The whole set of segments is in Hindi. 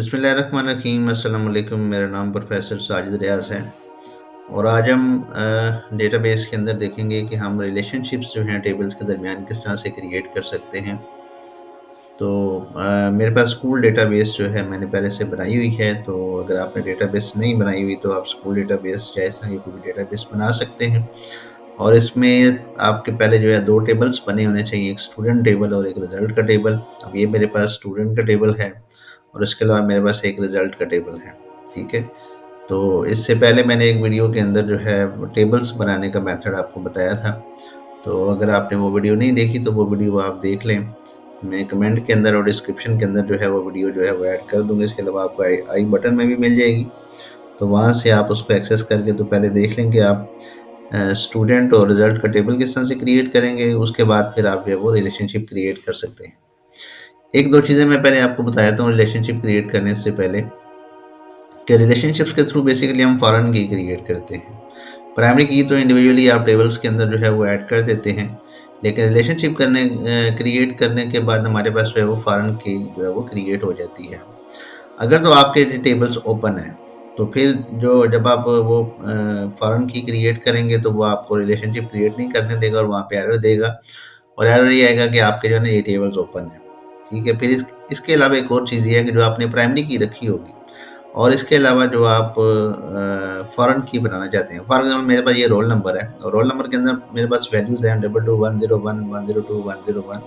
बिस्मिल्लाहिर्रहमानिर्रहीम अस्सलाम वालेकुम। मेरा नाम प्रोफेसर साजिद रियाज़ है और आज हम डेटाबेस के अंदर देखेंगे कि हम रिलेशनशिप्स जो हैं टेबल्स के दरमियान किस तरह से क्रिएट कर सकते हैं। तो मेरे पास स्कूल डेटाबेस जो है मैंने पहले से बनाई हुई है। तो अगर आपने डेटाबेस नहीं बनाई हुई तो आप स्कूल डेटाबेस या इस तरह की कोई भी डेटाबेस बना सकते हैं। और इसमें आपके पहले जो है 2 टेबल्स बने होने चाहिए, एक स्टूडेंट टेबल और एक रिज़ल्ट का टेबल। अब ये मेरे पास स्टूडेंट का टेबल है और इसके अलावा मेरे पास एक रिज़ल्ट का टेबल है, ठीक है? तो इससे पहले मैंने एक वीडियो के अंदर जो है टेबल्स बनाने का मेथड आपको बताया था। तो अगर आपने वो वीडियो नहीं देखी तो वो वीडियो आप देख लें। मैं कमेंट के अंदर और डिस्क्रिप्शन के अंदर जो है वो वीडियो जो है वो ऐड कर दूँगा। इसके अलावा आपको आई बटन में भी मिल जाएगी। तो वहाँ से आप उसको एक्सेस करके तो पहले देख लें कि आप स्टूडेंट और रिज़ल्ट का टेबल किस तरह से क्रिएट करेंगे। उसके बाद फिर आप जो है वो रिलेशनशिप क्रिएट कर सकते हैं। 1-2 चीज़ें मैं पहले आपको बता देता हूँ रिलेशनशिप क्रिएट करने से पहले, कि रिलेशनशिप्स के थ्रू बेसिकली हम फॉरेन की क्रिएट करते हैं। प्राइमरी की तो इंडिविजुअली आप टेबल्स के अंदर जो है वो ऐड कर देते हैं, लेकिन रिलेशनशिप क्रिएट करने के बाद हमारे पास जो है वो फॉरेन की जो है वो क्रिएट हो जाती है। अगर तो आपके टेबल्स ओपन हैं, तो फिर जो जब आप वो फॉरेन की क्रिएट करेंगे तो वो आपको रिलेशनशिप क्रिएट नहीं करने देगा और वहाँ पे एरर देगा और एरर ये आएगा कि आपके जो है ना ये टेबल्स ओपन हैं, ठीक है? फिर इसके अलावा एक और चीज़ ये है कि जो आपने प्राइमरी की रखी होगी और इसके अलावा जो आप फॉरेन की बनाना चाहते हैं, फॉर एग्ज़ाम्पल मेरे पास ये रोल नंबर है और रोल नंबर के अंदर मेरे पास वैल्यूज़ हैं 222101 102 101,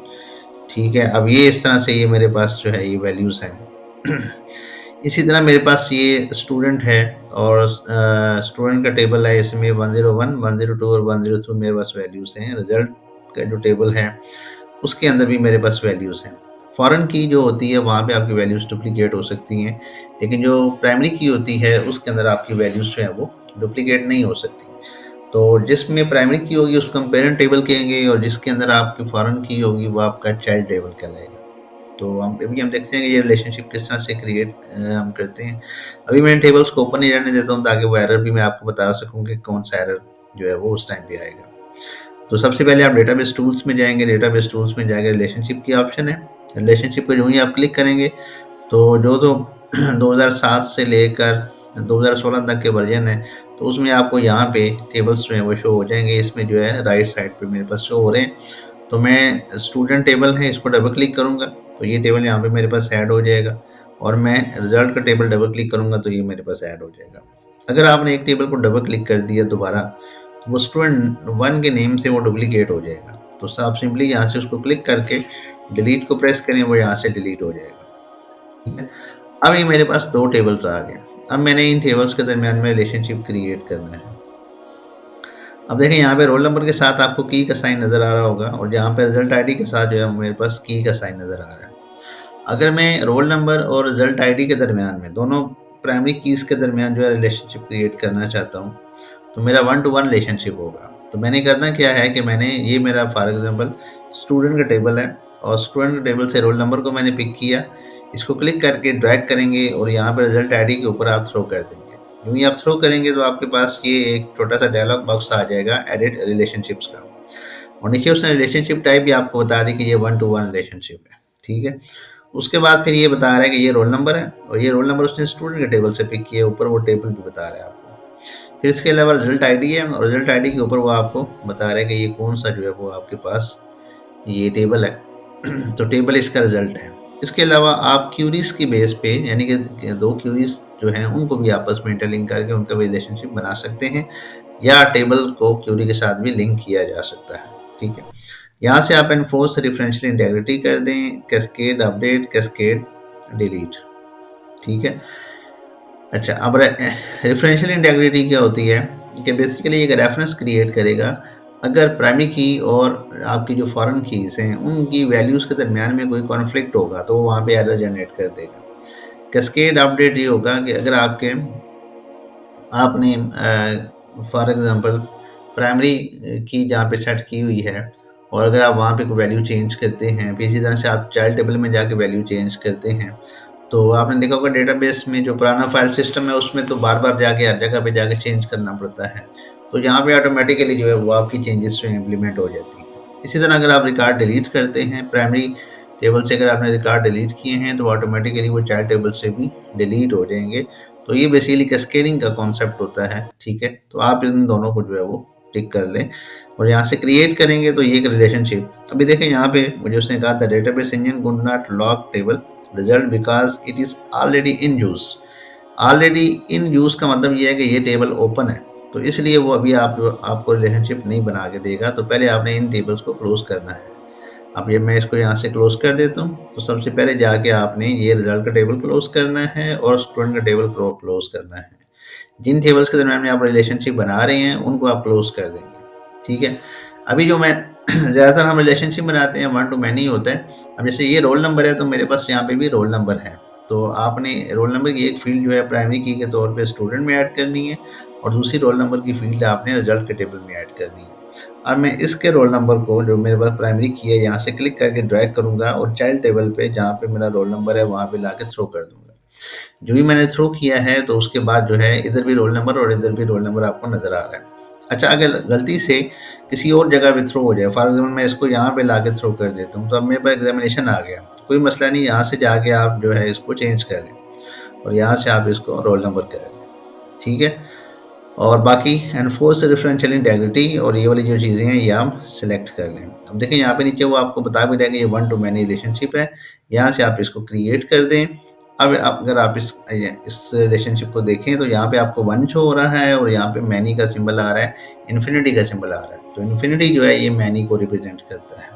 ठीक है? अब ये इस तरह से ये मेरे पास जो है ये वैल्यूज़ हैं। इसी तरह मेरे पास ये स्टूडेंट है और स्टूडेंट का टेबल है, इसमें 101 102 और 103 मेरे पास वैल्यूज़ हैं। रिज़ल्ट का जो टेबल है उसके अंदर भी मेरे पास वैल्यूज़ हैं। फॉरेन की जो होती है वहाँ पे आपकी वैल्यूज़ डुप्लिकेट हो सकती हैं, लेकिन जो प्राइमरी की होती है उसके अंदर आपकी वैल्यूज़ जो है वो डुप्लिकेट नहीं हो सकती। तो जिसमें प्राइमरी की होगी उसको हम पेरेंट टेबल कहेंगे और जिसके अंदर आपकी फॉरेन की होगी वो आपका चाइल्ड टेबल कहलाएगा। तो हम देखते हैं कि ये रिलेशनशिप किस तरह से क्रिएट हम करते हैं। अभी मैं टेबल्स को ओपन नहीं रहने देता हूँ ताकि वो एरर भी मैं आपको बता सकूँ कि कौन सा एरर जो है वो उस टाइम पे आएगा। तो सबसे पहले आप डेटाबेस टूल्स में जाएँगे, डेटाबेस टूल्स में जाके रिलेशनशिप की ऑप्शन है। रिलेशनशिप पे जो ही आप क्लिक करेंगे तो जो 2007 से लेकर 2016 तक के वर्जन है, तो उसमें आपको यहाँ पे टेबल्स जो हैं वो शो हो जाएँगे। इसमें जो है राइट साइड पे मेरे पास शो हो रहे हैं। तो मैं स्टूडेंट टेबल है इसको डबल क्लिक करूँगा तो ये टेबल यहाँ पे मेरे पास ऐड हो जाएगा और मैं रिज़ल्ट का टेबल डबल क्लिक करूँगा तो ये मेरे पास ऐड हो जाएगा। अगर आपने एक टेबल को डबल क्लिक कर दिया दोबारा, तो वो स्टूडेंट 1 के नेम से वो डुप्लिकेट हो जाएगा। तो आप सिंपली यहाँ से उसको क्लिक करके डिलीट को प्रेस करें, वो यहाँ से डिलीट हो जाएगा, ठीक है? अब ये मेरे पास 2 टेबल्स आ गए। अब मैंने इन टेबल्स के दरमियान में रिलेशनशिप क्रिएट करना है। अब देखें यहाँ पे रोल नंबर के साथ आपको की का साइन नज़र आ रहा होगा और यहाँ पे रिज़ल्ट आईडी के साथ जो है मेरे पास की का साइन नज़र आ रहा है। अगर मैं रोल नंबर और रिज़ल्ट आईडी के दरमियान में दोनों प्राइमरी कीज़ के दरमियान जो है रिलेशनशिप क्रिएट करना चाहता हूँ, तो मेरा 1 टू 1 रिलेशनशिप होगा। तो मैंने करना क्या है कि मैंने ये मेरा फॉर एग्ज़ाम्पल स्टूडेंट का टेबल है और स्टूडेंट के टेबल से रोल नंबर को मैंने पिक किया, इसको क्लिक करके ड्रैग करेंगे और यहाँ पे रिज़ल्ट आईडी के ऊपर आप थ्रो कर देंगे। यूँ ही आप थ्रो करेंगे तो आपके पास ये एक छोटा-सा डायलॉग बॉक्स आ जाएगा एडिट रिलेशनशिप्स का और नीचे उसने रिलेशनशिप टाइप भी आपको बता दी कि ये 1 टू 1 रिलेशनशिप है, ठीक है? उसके बाद फिर ये बता रहा है कि ये रोल नंबर है और ये रोल नंबर उसने स्टूडेंट के टेबल से पिक किया, ऊपर वो टेबल भी बता रहा है आपको। फिर इसके अलावा रिज़ल्ट आईडी है और रिज़ल्ट आईडी के ऊपर वो आपको बता रहा है कि ये कौन-सा जो है वो आपके पास ये टेबल है। तो टेबल इसका रिज़ल्ट है। इसके अलावा आप क्यूरीज़ की बेस पे यानी कि 2 क्यूरीज़ जो हैं उनको भी आपस में इंटरलिंक करके उनका भी रिलेशनशिप बना सकते हैं या टेबल को क्यूरी के साथ भी लिंक किया जा सकता है, ठीक है? यहाँ से आप एनफोर्स रेफरेंशियल इंटीग्रिटी कर दें, कैस्केड अपडेट, कैस्केड डिलीट, ठीक है? अच्छा, अब रेफरेंशियल इंटीग्रिटी क्या होती है कि बेसिकली एक रेफरेंस क्रिएट करेगा अगर प्राइमरी की और आपकी जो फॉरेन कीज़ हैं उनकी वैल्यूज़ के दरमियान में कोई कॉन्फ्लिक्ट होगा तो वो वहाँ पे एरर जनरेट कर देगा। कैस्केड अपडेट ये होगा कि अगर आपने फॉर एग्ज़ाम्पल प्राइमरी की जहाँ पे सेट की हुई है और अगर आप वहाँ पे कोई वैल्यू चेंज करते हैं, फिर इसी तरह से आप चाइल्ड टेबल में जाके वैल्यू चेंज करते हैं, तो आपने देखा होगा डेटाबेस में जो पुराना फाइल सिस्टम है उसमें तो बार-बार जाके हर जगह पे जाके चेंज करना पड़ता है। तो यहाँ पे ऑटोमेटिकली जो है वो आपकी चेंजेस जो है इम्प्लीमेंट हो जाती हैं। इसी तरह अगर आप रिकॉर्ड डिलीट करते हैं प्राइमरी टेबल से अगर आपने रिकॉर्ड डिलीट किए हैं तो ऑटोमेटिकली वो चाइल्ड टेबल से भी डिलीट हो जाएंगे। तो ये बेसिकली कैस्केडिंग का कॉन्सेप्ट होता है, ठीक है। तो आप इन दोनों को जो है वो टिक कर लें और यहाँ से क्रिएट करेंगे तो ये एक रिलेशनशिप। अभी देखें यहाँ पे मुझे उसने कहा था database engine could not log table result because it is already in use. Already in use का मतलब ये है कि ये टेबल ओपन है, तो इसलिए वो अभी आपको रिलेशनशिप नहीं बना के देगा। तो पहले आपने इन टेबल्स को क्लोज करना है। अब ये मैं इसको यहाँ से क्लोज कर देता हूँ। तो सबसे पहले जाके आपने ये रिजल्ट का टेबल क्लोज करना है और स्टूडेंट का टेबल क्लोज करना है। जिन टेबल्स के दरम्यान में आप रिलेशनशिप बना रहे हैं उनको आप क्लोज कर देंगे, ठीक है। अभी जो मैं ज़्यादातर हम रिलेशनशिप बनाते हैं वन टू मैनी होता है। अब जैसे ये रोल नंबर है तो मेरे पास यहाँ पे भी रोल नंबर है, तो आपने रोल नंबर की एक फील्ड जो है प्राइमरी की के तौर पे स्टूडेंट में ऐड करनी है और दूसरी रोल नंबर की फील्ड आपने रिजल्ट के टेबल में ऐड करनी है। अब मैं इसके रोल नंबर को जो मेरे पास प्राइमरी की है यहाँ से क्लिक करके ड्रैग करूँगा और चाइल्ड टेबल पे जहाँ पे मेरा रोल नंबर है वहाँ पे लाके थ्रो कर दूँगा। जो भी मैंने थ्रो किया है तो उसके बाद जो है इधर भी रोल नंबर और इधर भी रोल नंबर आपको नज़र आ रहा है। अच्छा, अगर गलती से किसी और जगह पे थ्रो हो जाए, फॉर एग्जाम्पल मैं इसको यहाँ पे लाके थ्रो कर देता हूँ, तो अब मेरे पास एग्जामिनेशन आ गया, तो कोई मसला नहीं, यहाँ से जाके आप जो है इसको चेंज कर लें और यहाँ से आप इसको रोल नंबर कर लें, ठीक है। और बाकी एनफोर्स रेफरेंशियल इंटेग्रिटी और ये वाली जो चीज़ें हैं ये आप सिलेक्ट कर लें। अब देखें यहाँ पे नीचे वो आपको बता भी देगा ये वन टू मैनी रिलेशनशिप है, यहाँ से आप इसको क्रिएट कर दें। अब अगर आप इस रिलेशनशिप को देखें तो यहाँ पे आपको वन शो हो रहा है और यहाँ पे मैनी का सिंबल आ रहा है, इन्फिनिटी का सिंबल आ रहा है। तो इन्फिनिटी जो है ये मैनी को रिप्रेजेंट करता है।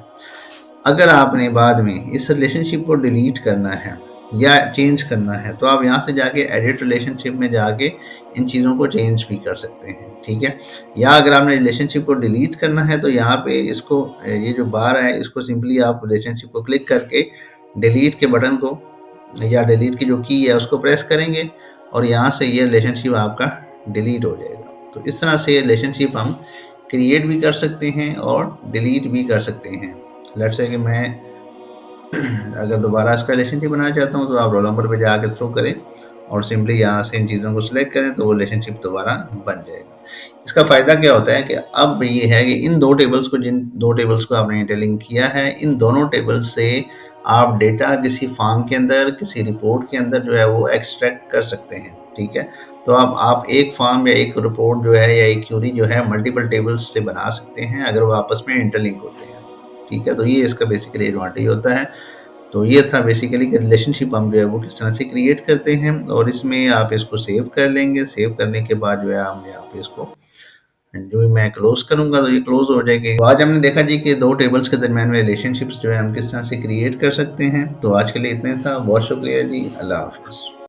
अगर आपने बाद में इस रिलेशनशिप को डिलीट करना है या चेंज करना है तो आप यहाँ से जाके एडिट रिलेशनशिप में जाके इन चीज़ों को चेंज भी कर सकते हैं, ठीक है। या अगर आपने रिलेशनशिप को डिलीट करना है तो यहाँ पे इसको ये जो बार है इसको सिंपली आप रिलेशनशिप को क्लिक करके डिलीट के बटन को या डिलीट की जो की है उसको प्रेस करेंगे और यहाँ से ये रिलेशनशिप आपका डिलीट हो जाएगा। तो इस तरह से रिलेशनशिप हम क्रिएट भी कर सकते हैं और डिलीट भी कर सकते हैं। लेट्स से कि मैं अगर दोबारा इसका रिलेशनशिप बनाना चाहता हूँ तो आप रोल नंबर पे जाके थ्रो करें और सिंपली यहाँ से इन चीज़ों को सिलेक्ट करें तो वो रिलेशनशिप दोबारा बन जाएगा। इसका फ़ायदा क्या होता है कि अब ये है कि इन जिन दो टेबल्स को आपने इंटरलिंक किया है, इन दोनों टेबल्स से आप डेटा किसी फॉर्म के अंदर, किसी रिपोर्ट के अंदर जो है वो एक्सट्रैक्ट कर सकते हैं, ठीक है। तो अब आप एक फॉर्म या एक रिपोर्ट जो है या एक क्यूरी जो है मल्टीपल टेबल्स से बना सकते हैं अगर वो आपस में इंटरलिंक होते हैं, ठीक है। तो ये इसका बेसिकली एडवांटेज होता है। तो ये था बेसिकली कि रिलेशनशिप हम जो है वो किस तरह से क्रिएट करते हैं और इसमें आप इसको सेव कर लेंगे। सेव करने के बाद जो है हम यहाँ पे इसको जो मैं क्लोज करूँगा तो ये क्लोज हो जाएगी। तो आज हमने देखा जी कि दो टेबल्स के दरमियान में रिलेशनशिप्स जो है हम किस तरह से क्रिएट कर सकते हैं। तो आज के लिए इतना था, बहुत शुक्रिया जी, अल्लाह हाफिज़।